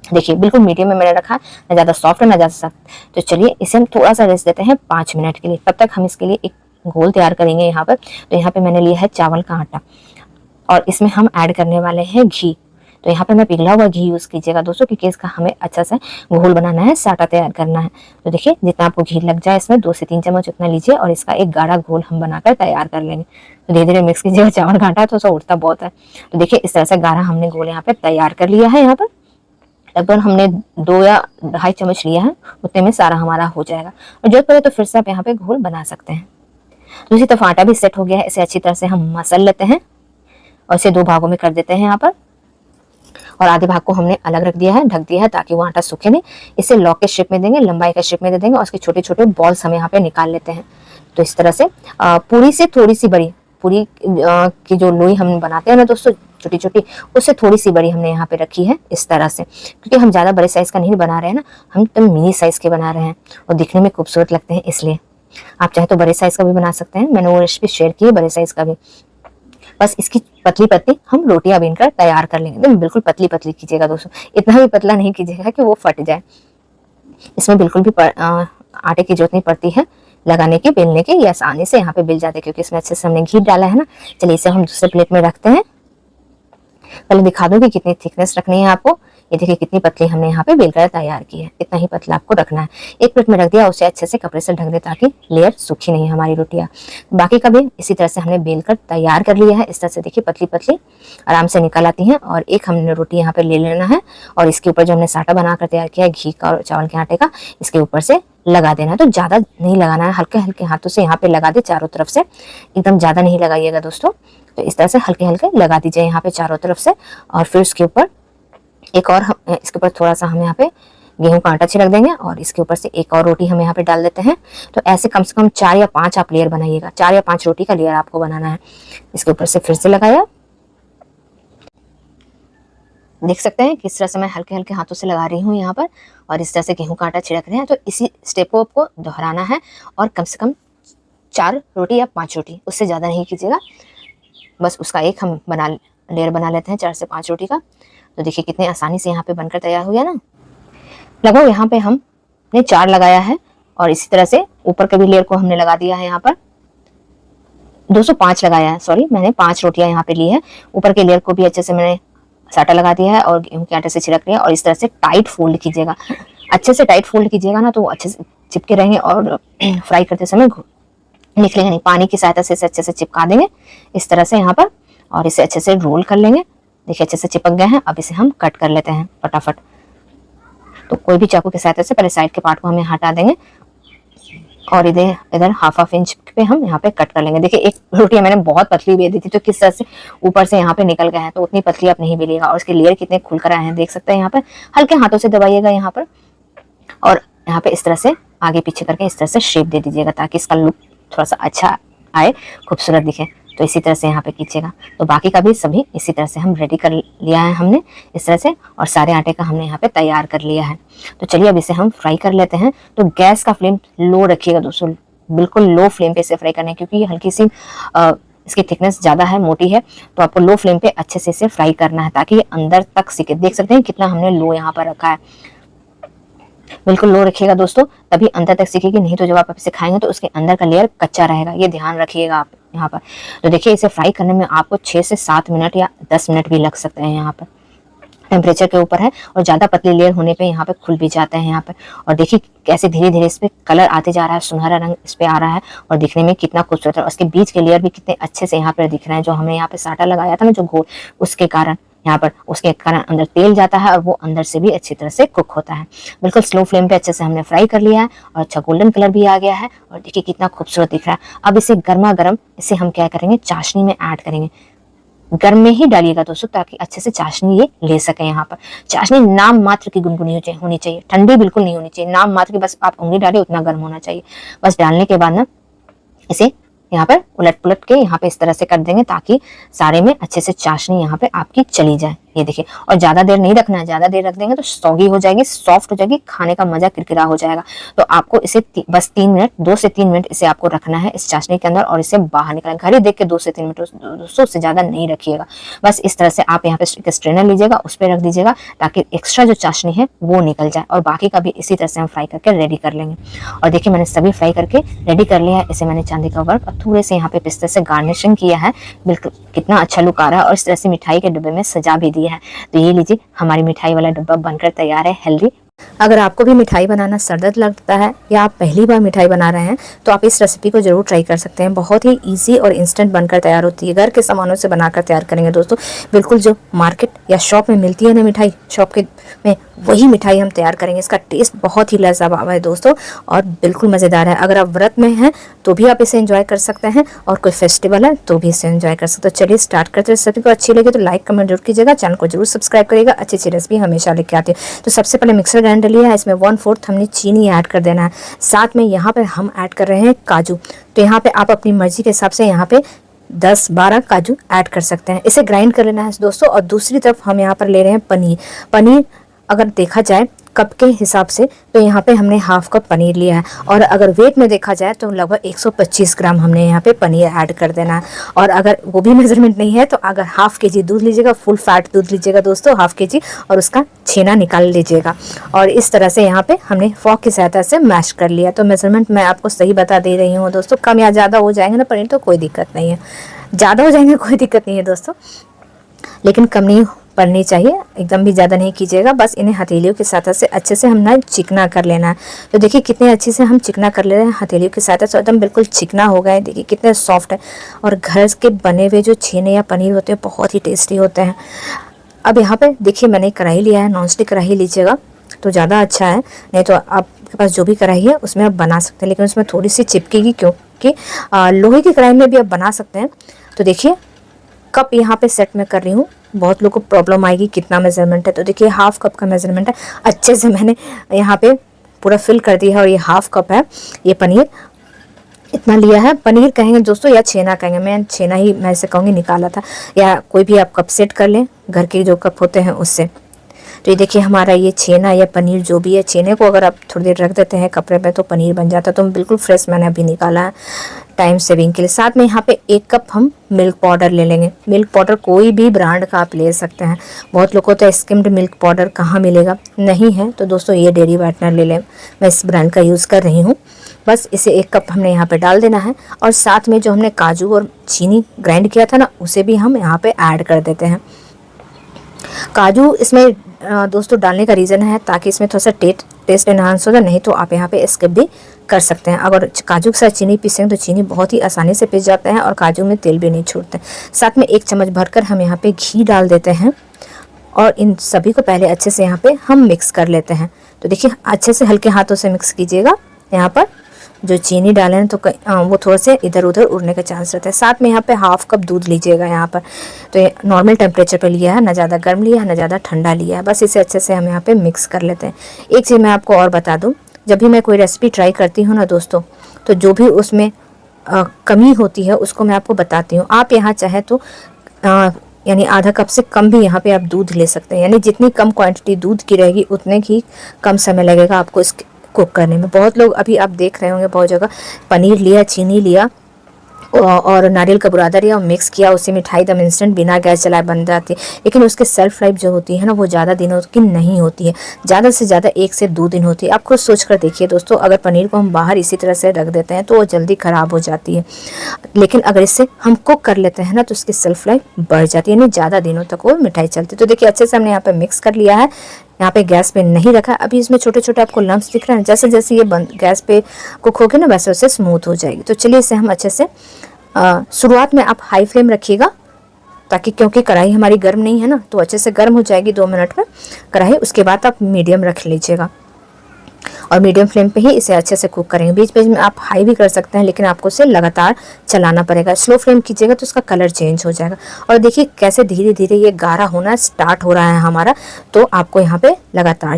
देखिए बिल्कुल मीडियम में मैंने रखा है, ना ज्यादा सॉफ्ट है ना ज्यादा सख्त। तो चलिए इसे हम थोड़ा सा रेस्ट देते हैं 5 मिनट के लिए। तब तक हम इसके लिए एक घोल तैयार करेंगे यहाँ पर। तो यहाँ पे मैंने लिया है चावल का आटा और इसमें हम ऐड करने वाले हैं घी। तो यहाँ पे मैं पिघला हुआ घी यूज कीजिएगा दोस्तों, क्योंकि इसका हमें अच्छा सा घोल बनाना है, साटा तैयार करना है। तो देखिए जितना आपको घी लग जाए इसमें 2 से 3 चम्मच उतना लीजिए और इसका एक गाढ़ा घोल हम बनाकर तैयार कर लेंगे। तो धीरे धीरे मिक्स कीजिएगा, चावल का आटा तो उसका उड़ता बहुत है। तो देखिए इस तरह से गाढ़ा हमने घोल यहाँ पे तैयार कर लिया है। यहाँ पर लगभग हमने 2 या 2.5 चम्मच लिया है, उतने में सारा हमारा हो जाएगा। और जरूरत पड़े तो फिर से आप यहाँ पे घोल बना सकते हैं। दूसरी तरफ आटा भी सेट हो गया है, इसे अच्छी तरह से हम मसल लेते हैं और इसे 2 भागों में कर देते हैं यहाँ पर। और आधे भाग को हमने अलग रख दिया है, ढक दिया है ताकि वो आटा सूखे नहीं। इसे लॉक के शेप में देंगे, लंबाई के शेप में दे देंगे और उसके छोटे छोटे बॉल्स हम यहाँ पे निकाल लेते हैं। तो इस तरह से पूरी से थोड़ी सी बड़ी, पूरी की जो लोई हम बनाते हैं ना दोस्तों छोटी छोटी, उससे थोड़ी सी बड़ी हमने यहाँ पे रखी है इस तरह से, क्योंकि हम ज़्यादा बड़े साइज़ का नहीं बना रहे हैं ना, हम तो मिनी साइज़ के बना रहे हैं और दिखने में खूबसूरत लगते हैं, इसलिए आप चाहे तो बड़े साइज़ का भी बना सकते हैं। मैंने वो रेसिपी शेयर की है बड़े साइज़ का भी। बस इसकी पतली पतली हम रोटियां बीनकर तैयार कर लेंगे। एकदम बिल्कुल पतली पतली कीजिएगा दोस्तों, इतना भी पतला नहीं कीजिएगा कि वो फट जाए। इसमें बिल्कुल भी आटे की जरूरत नहीं पड़ती है लगाने के, बेलने के, ये आसानी से यहाँ पे बिल जाते हैं क्योंकि इसमें अच्छे से हमने घी डाला है ना। चलिए इसे हम दूसरे प्लेट में रखते हैं। पहले दिखा दूं कि कितनी थिकनेस रखनी है आपको। ये देखिए कितनी पतली हमने यहाँ पे बेलकर तैयार की है, इतना ही पतला आपको रखना है। एक प्लेट में रख दिया, उसे अच्छे से कपड़े से ढक दे ताकि लेयर सूखी नहीं हमारी रोटियां। बाकी का भी इसी तरह से हमने बेलकर तैयार कर लिया है। इस तरह से देखिए पतली पतली आराम से निकल आती हैं। और एक हमने रोटी यहाँ पे ले लेना है और इसके ऊपर जो हमने साटा बनाकर तैयार किया है घी का और चावल के आटे का, इसके ऊपर से लगा देना है। तो ज़्यादा नहीं लगाना है, हल्के हल्के हाथों से यहाँ पे लगा दे चारों तरफ से, एकदम ज़्यादा नहीं लगाइएगा दोस्तों। तो इस तरह से हल्के हल्के लगा दीजिए यहाँ पे चारों तरफ से। और फिर उसके ऊपर एक और इसके ऊपर थोड़ा सा हम यहाँ पे गेहूं का आटा छिड़क देंगे और इसके ऊपर से एक और रोटी हम यहाँ पे डाल देते हैं। तो ऐसे कम से कम 4 या 5 आप लेयर बनाइएगा, 4 या 5 रोटी का लेयर आपको बनाना है। इसके ऊपर से फिर से लगाया, देख सकते हैं किस तरह से मैं हल्के हल्के हाथों से लगा रही हूँ यहाँ पर, और इस तरह से गेहूं का आटा छिड़क रहे हैं। तो इसी स्टेप को आपको दोहराना है और कम से कम 4 रोटी या 5 रोटी, उससे ज़्यादा नहीं कीजिएगा। बस उसका एक हम लेयर बना लेते हैं 4 से 5 रोटी का। तो देखिए कितने आसानी से यहाँ पे बनकर तैयार हो गया ना। लगभग यहाँ पे हमने 4 लगाया है और इसी तरह से ऊपर के भी लेयर को हमने लगा दिया है। यहाँ पर 205 लगाया है, सॉरी, मैंने 5 रोटियां यहाँ पे ली है। ऊपर के लेयर को भी अच्छे से मैंने साटा लगा दिया है और गेहूं के आटे से छिड़क लिया। और इस तरह से टाइट फोल्ड कीजिएगा, अच्छे से टाइट फोल्ड कीजिएगा ना, तो वो अच्छे से चिपके रहेंगे और फ्राई करते समय निकलेंगे नहीं। पानी की सहायता से इसे अच्छे से चिपका देंगे इस तरह से यहाँ पर, और इसे अच्छे से रोल कर लेंगे। देखिए अच्छे से चिपक गए हैं। अब इसे हम कट कर लेते हैं फटाफट। तो कोई भी चाकू की सहायता से पहले साइड के पार्ट को हमें हटा देंगे और इधर हाफ इंच पे हम यहाँ पे कट कर लेंगे। देखिए एक रोटी मैंने बहुत पतली बेल दी थी, तो किस तरह से ऊपर से यहाँ पे निकल गए हैं, तो उतनी पतली आप नहीं बेलिएगा। और उसके लेयर कितने खुलकर आए हैं देख सकते हैं। यहाँ पर हल्के हाथों से दबाइएगा यहाँ पर, और यहाँ पे इस तरह से आगे पीछे करके इस तरह से शेप दे दीजिएगा ताकि इसका लुक थोड़ा सा अच्छा आए, खूबसूरत दिखे। तो इसी तरह से यहाँ पे कीजिएगा। तो बाकी का भी सभी इसी तरह से हम रेडी कर लिया है हमने इस तरह से, और सारे आटे का हमने यहाँ पे तैयार कर लिया है। तो चलिए अब इसे हम फ्राई कर लेते हैं। तो गैस का फ्लेम लो रखिएगा दोस्तों, बिल्कुल लो फ्लेम पे इसे फ्राई करना है, क्योंकि ये हल्की सी इसकी थिकनेस ज़्यादा है, मोटी है, तो आपको लो फ्लेम पे अच्छे से इसे फ्राई करना है ताकि ये अंदर तक सीखे। देख सकते हैं कितना हमने लो यहाँ पर रखा है, बिल्कुल लो रखिएगा दोस्तों, तभी अंदर तक सीखेगी। नहीं तो जब आप इसे खाएंगे तो उसके अंदर का लेयर कच्चा रहेगा, ये ध्यान रखिएगा आप यहाँ पर। तो देखिए इसे फ्राई करने में आपको 6 से 7 मिनट या 10 मिनट भी लग सकते हैं। यहाँ पर टेम्परेचर के ऊपर है, और ज़्यादा पतली लेयर होने पे यहाँ पे खुल भी जाते हैं यहाँ पे। और देखिए कैसे धीरे धीरे इस पे कलर आते जा रहा है, सुनहरा रंग इस पे आ रहा है, और दिखने में कितना खूबसूरत है। और उसके बीच के लेयर भी कितने अच्छे से यहाँ पे दिख रहे हैं। जो हमने यहाँ पे साटा लगाया था ना जो गोल, उसके कारण यहाँ पर उसके कारण अंदर तेल जाता है और वो अंदर से भी अच्छी तरह से कुक होता है। बिल्कुल स्लो फ्लेम पे अच्छे से हमने फ्राई कर लिया है और अच्छा गोल्डन कलर भी आ गया है, और देखिए कितना खूबसूरत दिख रहा है। अब इसे गर्मा गर्म इसे हम क्या करेंगे, चाशनी में ऐड करेंगे। गर्म में ही डालिएगा दोस्तों ताकि अच्छे से चाशनी ये ले सके। यहाँ पर चाशनी नाम मात्र की गुनगुनी होनी चाहिए, ठंडी बिल्कुल नहीं होनी चाहिए, नाम मात्र की, बस आप उंगली डालिए उतना गर्म होना चाहिए। बस डालने के बाद ना इसे यहाँ पर उलट पुलट के यहाँ पे इस तरह से कर देंगे ताकि सारे में अच्छे से चाशनी यहाँ पे आपकी चली जाए। ये देखिए, और ज़्यादा देर नहीं रखना है, ज़्यादा देर रख देंगे तो सौगी हो जाएगी, सॉफ्ट हो जाएगी, खाने का मजा किरकिरा हो जाएगा। तो आपको इसे बस 3 मिनट, 2 से 3 मिनट इसे आपको रखना है इस चाशनी के अंदर, और इसे बाहर निकालें। घड़ी देख के 2 से 3 मिनट, दोस्तों से ज़्यादा नहीं रखिएगा। बस इस तरह से आप यहाँ पे एक स्ट्रेनर लीजिएगा, उस पर रख दीजिएगा ताकि एक्स्ट्रा जो चाशनी है वो निकल जाए। और बाकी का भी इसी तरह से हम फ्राई करके रेडी कर लेंगे। और देखिए मैंने सभी फ्राई करके रेडी कर लिया है। इसे मैंने चांदी का वर्क और थोड़े से यहाँ पे पिस्ते से गार्निशिंग किया है, बिल्कुल कितना अच्छा लुक आ रहा है। और इस तरह से मिठाई के डिब्बे में सजा भी दिया है। तो ये लीजिए हमारी मिठाई वाला डिब्बा बनकर तैयार है, हेल्दी। अगर आपको भी मिठाई बनाना सरदर्द लगता है या आप पहली बार मिठाई बना रहे हैं तो आप इस रेसिपी को जरूर ट्राई कर सकते हैं। बहुत ही इजी और इंस्टेंट बनकर तैयार होती है, घर के सामानों से बनाकर तैयार करेंगे दोस्तों। बिल्कुल जो मार्केट या शॉप में मिलती है ना मिठाई, शॉप के में वही मिठाई हम तैयार करेंगे। इसका टेस्ट बहुत ही लाजवाब है दोस्तों और बिल्कुल मज़ेदार है। अगर आप व्रत में हैं तो भी आप इसे एंजॉय कर सकते हैं और कोई फेस्टिवल है तो भी इसे एंजॉय कर सकते हो। चलिए स्टार्ट करते हैं। रेसिपी को अच्छी लगे तो लाइक कमेंट जरूर कीजिएगा, चैनल को जरूर सब्सक्राइब करिएगा। अच्छी अच्छी रेसिपी हमेशा लेके आती है। तो सबसे पहले मिक्सर ग्राइंडर लिया है, इसमें 1/4 हमने चीनी ऐड कर देना है। साथ में यहाँ पर हम ऐड कर रहे हैं काजू। तो यहाँ पे आप अपनी मर्जी के हिसाब से यहाँ पे 10-12 काजू ऐड कर सकते हैं। इसे ग्राइंड कर लेना है दोस्तों। और दूसरी तरफ हम यहाँ पर ले रहे हैं पनीर। अगर देखा जाए कप के हिसाब से तो यहाँ पे हमने हाफ कप पनीर लिया है और अगर वेट में देखा जाए तो लगभग 125 ग्राम हमने यहाँ पे पनीर ऐड कर देना है। और अगर वो भी मेजरमेंट नहीं है तो अगर हाफ के जी दूध लीजिएगा, फुल फैट दूध लीजिएगा दोस्तों, हाफ के जी, और उसका छेना निकाल लीजिएगा। और इस तरह से यहाँ पे हमने फॉक की सहायता से मैश कर लिया। तो मेजरमेंट मैं आपको सही बता दे रही हूँ दोस्तों। कम या ज़्यादा हो जाएंगे ना पनीर तो कोई दिक्कत नहीं है, ज़्यादा हो जाएंगे कोई दिक्कत नहीं है दोस्तों, लेकिन कम नहीं पड़नी चाहिए, एकदम भी ज़्यादा नहीं कीजिएगा। बस इन्हें हथेलियों के सहायता से अच्छे से हमने चिकना कर लेना है। तो देखिए कितने अच्छे से हम चिकना कर ले रहे हैं हथेलियों के सहायता से, एकदम बिल्कुल चिकना हो गए। देखिए कितने सॉफ्ट है और घर के बने हुए जो छेने या पनीर होते हैं बहुत ही टेस्टी होते हैं। अब यहाँ पे देखिए मैंने कढ़ाई लिया है, नॉनस्टिक कढ़ाई लीजिएगा तो ज़्यादा अच्छा है, नहीं तो आपके पास जो भी कढ़ाई है उसमें आप बना सकते हैं, लेकिन उसमें थोड़ी सी चिपकेगी क्योंकि लोहे की कढ़ाई में भी आप बना सकते हैं। तो देखिए कप यहाँ पे सेट में कर रही हूँ, बहुत लोगों को प्रॉब्लम आएगी कितना मेजरमेंट है। तो देखिए हाफ कप का मेजरमेंट है, अच्छे से मैंने यहाँ पे पूरा फिल कर दिया है। और ये हाफ कप है, ये पनीर इतना लिया है। पनीर कहेंगे दोस्तों या छेना कहेंगे, मैं छेना ही मैं इसे कहूँगी निकाला था, या कोई भी आप कप सेट कर लें घर के जो कप होते हैं उससे। तो ये देखिए हमारा ये छेना या पनीर जो भी है, छेने को अगर आप थोड़ी देर रख देते हैं कपड़े पे तो पनीर बन जाता है। तो बिल्कुल फ्रेश मैंने अभी निकाला है टाइम सेविंग के लिए। साथ में यहाँ पे 1 कप हम मिल्क पाउडर ले लेंगे। मिल्क पाउडर कोई भी ब्रांड का आप ले सकते हैं। बहुत लोगों को तो स्किम्ड मिल्क पाउडर कहाँ मिलेगा, नहीं है तो दोस्तों ये डेयरी व्हाइटनर ले लें, मैं इस ब्रांड का यूज़ कर रही हूँ। बस इसे 1 कप हमने यहाँ पे डाल देना है और साथ में जो हमने काजू और चीनी ग्राइंड किया था ना उसे भी हम यहाँ पे ऐड कर देते हैं। काजू इसमें दोस्तों डालने का रीज़न है ताकि इसमें थोड़ा सा टेस्ट एनहांस हो जाए, नहीं तो आप यहाँ पे स्किप भी कर सकते हैं। अगर काजू के साथ चीनी पीसेंगे तो चीनी बहुत ही आसानी से पिस जाते हैं और काजू में तेल भी नहीं छोड़ते। साथ में 1 चम्मच भरकर हम यहाँ पे घी डाल देते हैं और इन सभी को पहले अच्छे से यहाँ पे हम मिक्स कर लेते हैं। तो देखिए अच्छे से हल्के हाथों से मिक्स कीजिएगा। यहाँ पर जो चीनी डाले हैं तो वो थोड़ा से इधर उधर उड़ने का चांस रहता है। साथ में यहाँ पे हाफ कप दूध लीजिएगा यहाँ पर। तो ये नॉर्मल टेम्परेचर पे लिया है, ना ज़्यादा गर्म लिया है ना ज़्यादा ठंडा लिया है। बस इसे अच्छे से हम यहाँ पे मिक्स कर लेते हैं। एक चीज़ मैं आपको और बता दूँ, जब भी मैं कोई रेसिपी ट्राई करती हूँ ना दोस्तों, तो जो भी उसमें कमी होती है उसको मैं आपको बताती हूँ। आप यहाँ चाहे तो यानी आधा कप से कम भी यहाँ पे आप दूध ले सकते हैं, यानी जितनी कम क्वांटिटी दूध की रहेगी उतने ही कम समय लगेगा आपको इस कुक करने में। बहुत लोग अभी आप देख रहे होंगे बहुत जगह पनीर लिया, चीनी लिया और नारियल का बुरादा लिया और मिक्स किया, उसी मिठाई दम इंस्टेंट बिना गैस चलाए बन जाती है। लेकिन उसके सेल्फ लाइफ जो होती है ना वो ज़्यादा दिनों की नहीं होती है, ज़्यादा से ज़्यादा 1 से 2 दिन होती है। आप खुद सोच कर देखिए दोस्तों, अगर पनीर को हम बाहर इसी तरह से रख देते हैं तो वो जल्दी ख़राब हो जाती है, लेकिन अगर इसे हम कुक कर लेते हैं ना तो उसकी सेल्फ लाइफ बढ़ जाती है, यानी ज़्यादा दिनों तक वो मिठाई चलती है। तो देखिए अच्छे से हमने यहाँ पर मिक्स कर लिया है, यहाँ पे गैस पे नहीं रखा। अभी इसमें छोटे छोटे आपको लम्स दिख रहे हैं, जैसे जैसे ये गैस पे कुक होगी ना वैसे वैसे स्मूथ हो जाएगी। तो चलिए इसे हम अच्छे से शुरुआत में आप हाई फ्लेम रखिएगा ताकि, क्योंकि कढ़ाई हमारी गर्म नहीं है ना, तो अच्छे से गर्म हो जाएगी 2 मिनट में कढ़ाई। उसके बाद आप मीडियम रख लीजिएगा और मीडियम फ्लेम पे ही इसे अच्छे से कुक करेंगे। बीच बीच में आप हाई भी कर सकते हैं, लेकिन आपको इसे लगातार चलाना पड़ेगा। स्लो फ्लेम कीजिएगा तो उसका कलर चेंज हो जाएगा। और देखिए कैसे धीरे धीरे ये गाढ़ा होना स्टार्ट हो रहा है हमारा, तो आपको यहाँ पे लगातार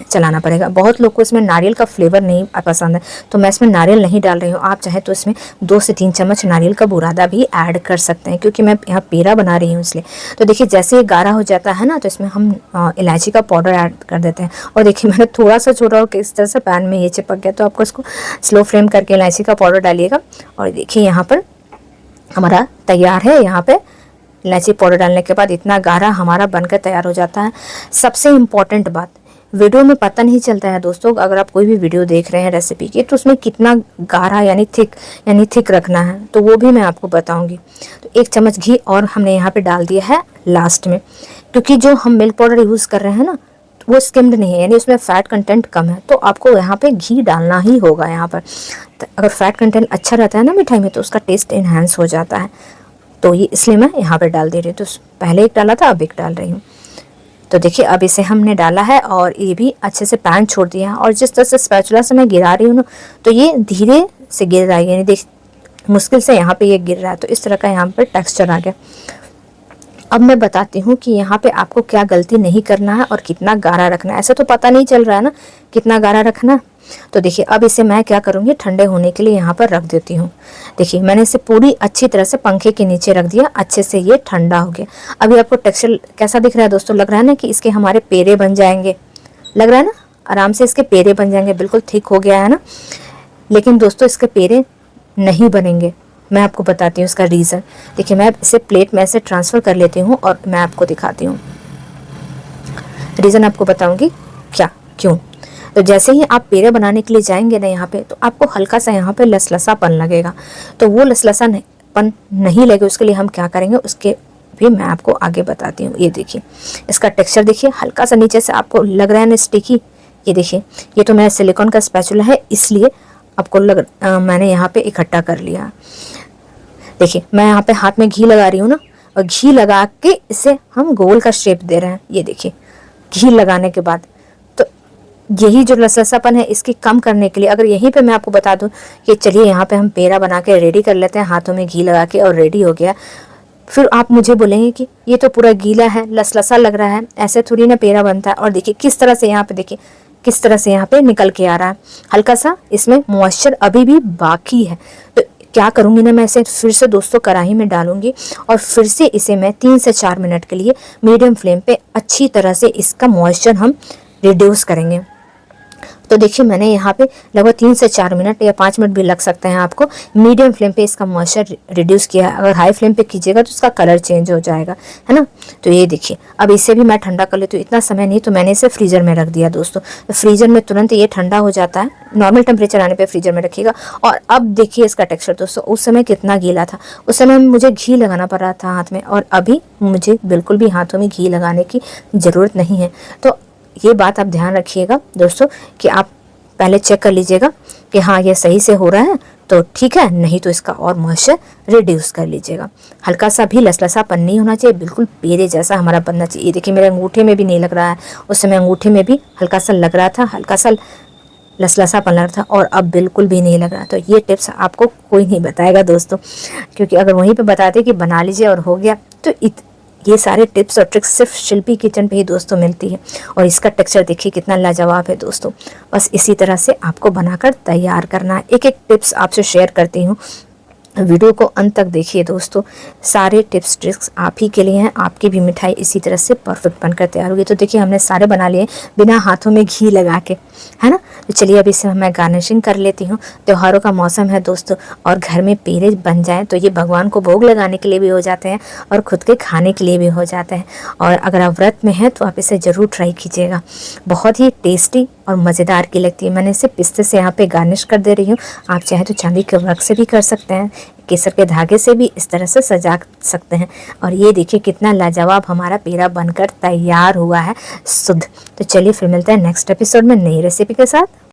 चलाना पड़ेगा। बहुत लोग को इसमें नारियल का फ्लेवर नहीं पसंद है, तो मैं इसमें नारियल नहीं डाल रही हूँ। आप चाहे तो इसमें 2 से 3 चम्मच नारियल का बुरादा भी ऐड कर सकते हैं, क्योंकि मैं यहाँ पेड़ा बना रही हूँ इसलिए। तो देखिए जैसे ये गाढ़ा हो जाता है ना तो इसमें हम इलायची का पाउडर ऐड कर देते हैं। और देखिए मैंने थोड़ा सा छोड़ा और किस तरह से पैन में ये चिपक गया, तो आपको इसको स्लो फ्लेम करके इलायची का पाउडर डालिएगा। और देखिए यहाँ पर हमारा तैयार है। यहाँ पे इलायची पाउडर डालने के बाद इतना गाढ़ा हमारा बनकर तैयार हो जाता है। सबसे इम्पॉर्टेंट बात, वीडियो में पता नहीं चलता है दोस्तों, अगर आप कोई भी वीडियो देख रहे हैं रेसिपी की तो उसमें कितना गाढ़ा यानी थिक रखना है, तो वो भी मैं आपको बताऊंगी। तो 1 चम्मच घी और हमने यहाँ पे डाल दिया है लास्ट में, क्योंकि जो हम मिल्क पाउडर यूज़ कर रहे हैं ना वो स्किम्ड नहीं है, यानी उसमें फ़ैट कंटेंट कम है, तो आपको यहाँ पे घी डालना ही होगा यहाँ पर। तो अगर फ़ैट कंटेंट अच्छा रहता है ना मिठाई में तो उसका टेस्ट इन्हांस हो जाता है, तो ये इसलिए मैं यहाँ पर डाल दे रही हूँ। तो पहले 1 डाला था, अब 1 डाल रही हूँ। तो देखिए अब इसे हमने डाला है और ये भी अच्छे से पैन छोड़ दिया है। और जिस तरह से स्पैचुला से मैं गिरा रही हूँ ना, तो ये धीरे से गिर रहा है, यानी देख मुश्किल से यहाँ पे ये गिर रहा है। तो इस तरह का यहाँ पर टेक्सचर आ गया। अब मैं बताती हूँ कि यहाँ पे आपको क्या गलती नहीं करना है और कितना गाढ़ा रखना है। ऐसे तो पता नहीं चल रहा है ना कितना गाढ़ा रखना है। तो देखिए अब इसे मैं क्या करूँगी, ठंडे होने के लिए यहाँ पर रख देती हूँ। देखिए मैंने इसे पूरी अच्छी तरह से पंखे के नीचे रख दिया, अच्छे से ये ठंडा हो गया। अभी आपको टेक्सचर कैसा दिख रहा है दोस्तों? लग रहा है ना कि इसके हमारे पेड़े बन जाएंगे, लग रहा है ना, आराम से इसके पेड़े बन जाएंगे। बिल्कुल थिक हो गया है ना, लेकिन दोस्तों इसके पेड़े नहीं बनेंगे। मैं आपको बताती हूँ इसका रीज़न। देखिए मैं इसे प्लेट में ऐसे ट्रांसफ़र कर लेती हूँ और मैं आपको दिखाती हूँ, रीज़न आपको बताऊँगी क्या क्यों। तो जैसे ही आप पेड़े बनाने के लिए जाएंगे ना यहाँ पे, तो आपको हल्का सा यहाँ पे लसलसापन लगेगा। तो वो लसलसापन नहीं लगे उसके लिए हम क्या करेंगे, उसके भी मैं आपको आगे बताती हूँ। ये देखिए इसका टेक्सचर देखिए, हल्का सा नीचे से आपको लग रहा है ना स्टिकी। ये देखिए ये तो मेरा सिलिकॉन का स्पैचुला है, इसलिए आपको मैंने यहाँ पे इकट्ठा कर लिया। देखिए मैं यहाँ पे हाथ में घी लगा रही हूँ ना, और घी लगा के इसे हम गोल का शेप दे रहे हैं। ये देखिए घी लगाने के बाद, तो यही जो लसलसापन है इसकी कम करने के लिए, अगर यहीं पे मैं आपको बता दूँ कि चलिए यहाँ पे हम पेड़ा बना के रेडी कर लेते हैं, हाथों में घी लगा के और रेडी हो गया, फिर आप मुझे बोलेंगे कि ये तो पूरा गीला है, लसलसा लग रहा है, ऐसे थोड़ी ना पेड़ा बनता है। और देखिए किस तरह से यहाँ पे, देखिए किस तरह से यहाँ पे निकल के आ रहा है, हल्का सा इसमें मॉइस्चर अभी भी बाकी है। तो क्या करूँगी ना, मैं इसे फिर से दोस्तों कढ़ाई में डालूंगी और फिर से इसे मैं 3 से 4 मिनट के लिए मीडियम फ्लेम पे अच्छी तरह से इसका मॉइस्चर हम रिड्यूस करेंगे। तो देखिए मैंने यहाँ पे लगभग 3 से 4 मिनट या 5 मिनट भी लग सकते हैं आपको, मीडियम फ्लेम पे इसका मॉइस्चर रिड्यूस किया है। अगर हाई फ्लेम पे कीजिएगा तो इसका कलर चेंज हो जाएगा, है ना। तो ये देखिए अब इसे भी मैं ठंडा कर लेती हूँ। इतना समय नहीं, तो मैंने इसे फ्रीजर में रख दिया दोस्तों। तो फ्रीजर में तुरंत ये ठंडा हो जाता है, नॉर्मल टेम्परेचर आने पर फ्रीजर में रखिएगा। और अब देखिए इसका टेक्स्चर दोस्तों, उस समय कितना गीला था, उस समय मुझे घी लगाना पड़ रहा था हाथ में, और अभी मुझे बिल्कुल भी हाथों में घी लगाने की ज़रूरत नहीं है। तो ये बात आप ध्यान रखिएगा दोस्तों कि आप पहले चेक कर लीजिएगा कि हाँ ये सही से हो रहा है तो ठीक है, नहीं तो इसका और मॉइस्चर रिड्यूस कर लीजिएगा। हल्का सा भी लसलसापन नहीं होना चाहिए, बिल्कुल पेड़े जैसा हमारा बनना चाहिए। ये देखिए मेरे अंगूठे में भी नहीं लग रहा है, उस समय अंगूठे में भी हल्का सा लग रहा था, हल्का सा लसलसापन लग रहा था, और अब बिल्कुल भी नहीं लग रहा। तो ये टिप्स आपको कोई नहीं बताएगा दोस्तों, क्योंकि अगर वहीं पे बताते कि बना लीजिए और हो गया, तो ये सारे टिप्स और ट्रिक्स सिर्फ शिल्पी किचन पे ही दोस्तों मिलती है। और इसका टेक्सचर देखिए कितना लाजवाब है दोस्तों। बस इसी तरह से आपको बनाकर तैयार करना है। एक एक टिप्स आपसे शेयर करती हूँ, वीडियो को अंत तक देखिए दोस्तों। सारे टिप्स ट्रिक्स आप ही के लिए हैं, आपकी भी मिठाई इसी तरह से परफेक्ट बनकर तैयार होगी। तो देखिए हमने सारे बना लिए बिना हाथों में घी लगा के, है ना। तो चलिए अब इसे मैं गार्निशिंग कर लेती हूँ। त्योहारों का मौसम है दोस्तों, और घर में पेड़े बन जाए तो ये भगवान को भोग लगाने के लिए भी हो जाते हैं और खुद के खाने के लिए भी हो जाते हैं। और अगर आप व्रत में हैं तो आप इसे ज़रूर ट्राई कीजिएगा, बहुत ही टेस्टी और मज़ेदार की लगती है। मैंने इसे पिस्ते से यहाँ पे गार्निश कर दे रही हूँ। आप चाहे तो चांदी के वर्क से भी कर सकते हैं, केसर के धागे से भी इस तरह से सजा सकते हैं। और ये देखिए कितना लाजवाब हमारा पेड़ा बनकर तैयार हुआ है शुद्ध। तो चलिए फिर मिलते हैं नेक्स्ट एपिसोड में नई रेसिपी के साथ।